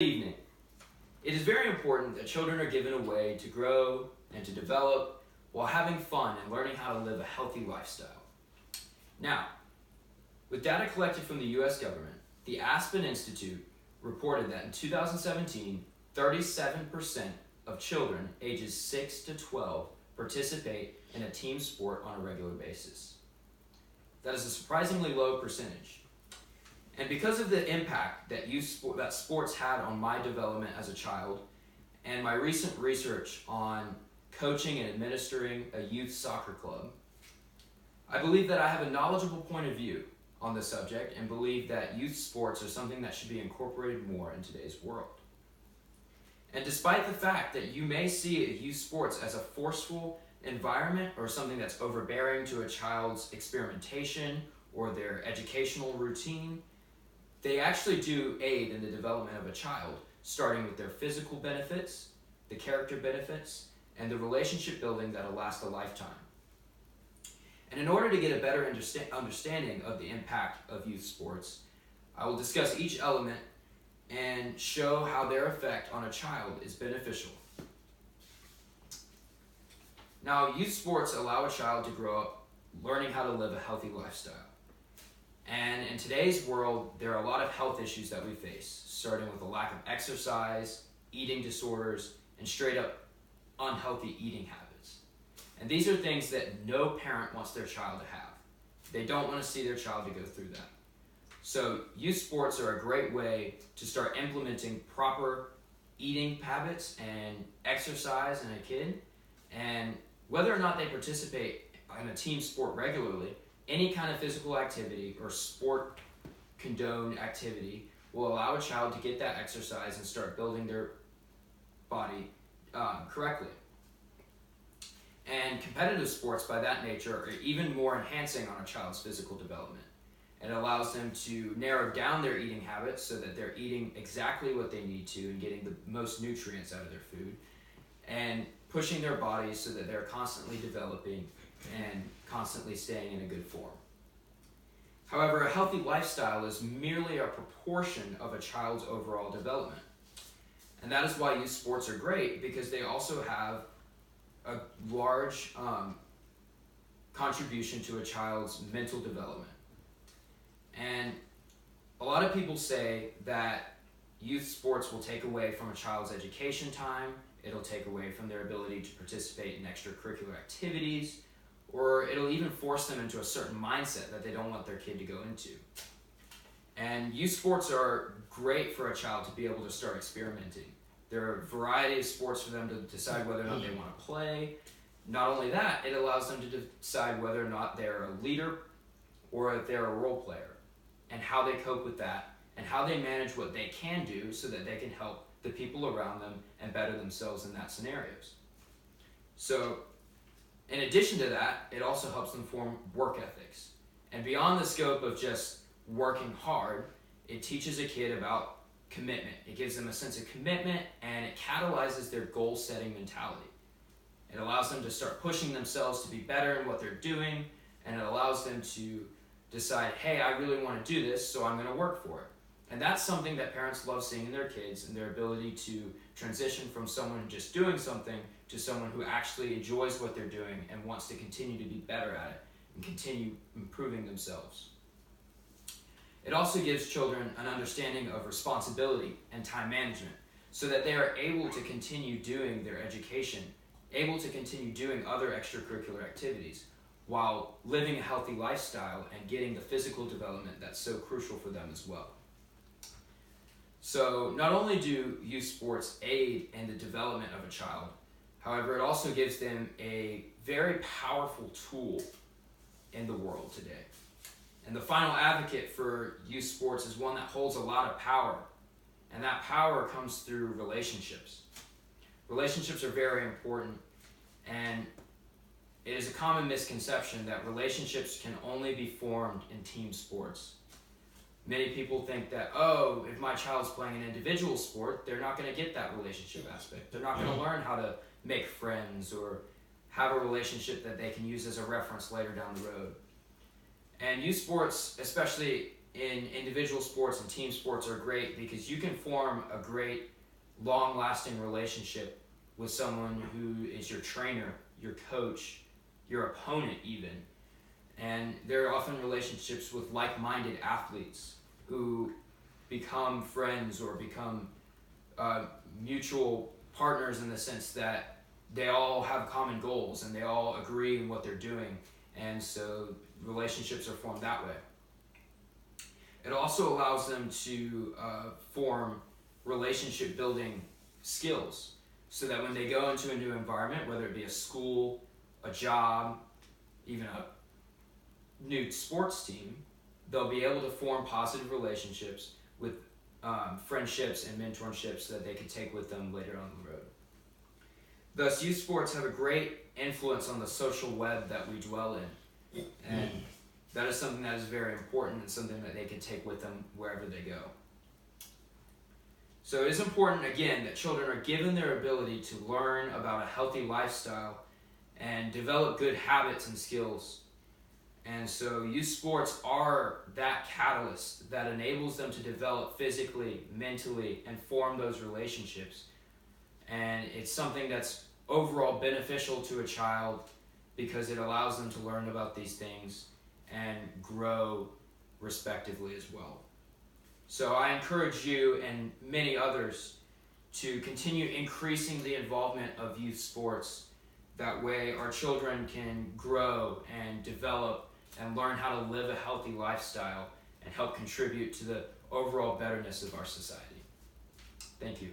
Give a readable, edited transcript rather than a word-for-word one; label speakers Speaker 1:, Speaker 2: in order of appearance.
Speaker 1: Good evening. It is very important that children are given a way to grow and to develop while having fun and learning how to live a healthy lifestyle. Now, with data collected from the U.S. government, the Aspen Institute reported that in 2017, 37% of children ages 6 to 12 participate in a team sport on a regular basis. That is a surprisingly low percentage. And because of the impact that sports had on my development as a child, and my recent research on coaching and administering a youth soccer club, I believe that I have a knowledgeable point of view on this subject and believe that youth sports are something that should be incorporated more in today's world. And despite the fact that you may see youth sports as a forceful environment or something that's overbearing to a child's experimentation or their educational routine, they actually do aid in the development of a child, starting with their physical benefits, the character benefits, and the relationship building that'll last a lifetime. And in order to get a better understanding of the impact of youth sports, I will discuss each element and show how their effect on a child is beneficial. Now, youth sports allow a child to grow up learning how to live a healthy lifestyle. And in today's world, there are a lot of health issues that we face, starting with a lack of exercise, eating disorders, and straight up unhealthy eating habits. And these are things that no parent wants their child to have. They don't want to see their child to go through that. So youth sports are a great way to start implementing proper eating habits and exercise in a kid. And whether or not they participate in a team sport regularly, any kind of physical activity or sport condoned activity will allow a child to get that exercise and start building their body correctly. And competitive sports by that nature are even more enhancing on a child's physical development. It allows them to narrow down their eating habits so that they're eating exactly what they need to and getting the most nutrients out of their food, and pushing their bodies so that they're constantly developing and constantly staying in a good form. However, a healthy lifestyle is merely a proportion of a child's overall development. And that is why youth sports are great, because they also have a large contribution to a child's mental development. And a lot of people say that youth sports will take away from a child's education time, it'll take away from their ability to participate in extracurricular activities, or it'll even force them into a certain mindset that they don't want their kid to go into. And youth sports are great for a child to be able to start experimenting. There are a variety of sports for them to decide whether or not they want to play. Not only that, it allows them to decide whether or not they're a leader or if they're a role player, and how they cope with that, and how they manage what they can do so that they can help the people around them and better themselves in that scenarios. So, in addition to that, it also helps them form work ethics. And beyond the scope of just working hard, it teaches a kid about commitment. It gives them a sense of commitment, and it catalyzes their goal-setting mentality. It allows them to start pushing themselves to be better in what they're doing, and it allows them to decide, hey, I really want to do this, so I'm going to work for it. And that's something that parents love seeing in their kids, and their ability to transition from someone just doing something to someone who actually enjoys what they're doing and wants to continue to be better at it and continue improving themselves. It also gives children an understanding of responsibility and time management so that they are able to continue doing their education, able to continue doing other extracurricular activities while living a healthy lifestyle and getting the physical development that's so crucial for them as well. So not only do youth sports aid in the development of a child, however, it also gives them a very powerful tool in the world today. And the final advocate for youth sports is one that holds a lot of power, and that power comes through relationships. Relationships are very important, and it is a common misconception that relationships can only be formed in team sports. Many people think that, if my child's playing an individual sport, they're not going to get that relationship aspect. They're not going to learn how to make friends or have a relationship that they can use as a reference later down the road. And youth sports, especially in individual sports and team sports are great because you can form a great long-lasting relationship with someone who is your trainer, your coach, your opponent even. And there are often relationships with like-minded athletes who become friends or become mutual partners in the sense that they all have common goals and they all agree in what they're doing, and so relationships are formed that way. It also allows them to form relationship building skills so that when they go into a new environment, whether it be a school, a job, even a new sports team, they'll be able to form positive relationships with friendships and mentorships that they can take with them later on the road. Thus, youth sports have a great influence on the social web that we dwell in, and that is something that is very important and something that they can take with them wherever they go. So it is important, again, that children are given their ability to learn about a healthy lifestyle and develop good habits and skills. And so youth sports are that catalyst that enables them to develop physically, mentally, and form those relationships. And it's something that's overall beneficial to a child because it allows them to learn about these things and grow respectively as well. So I encourage you and many others to continue increasing the involvement of youth sports. That way our children can grow and develop and learn how to live a healthy lifestyle and help contribute to the overall betterness of our society. Thank you.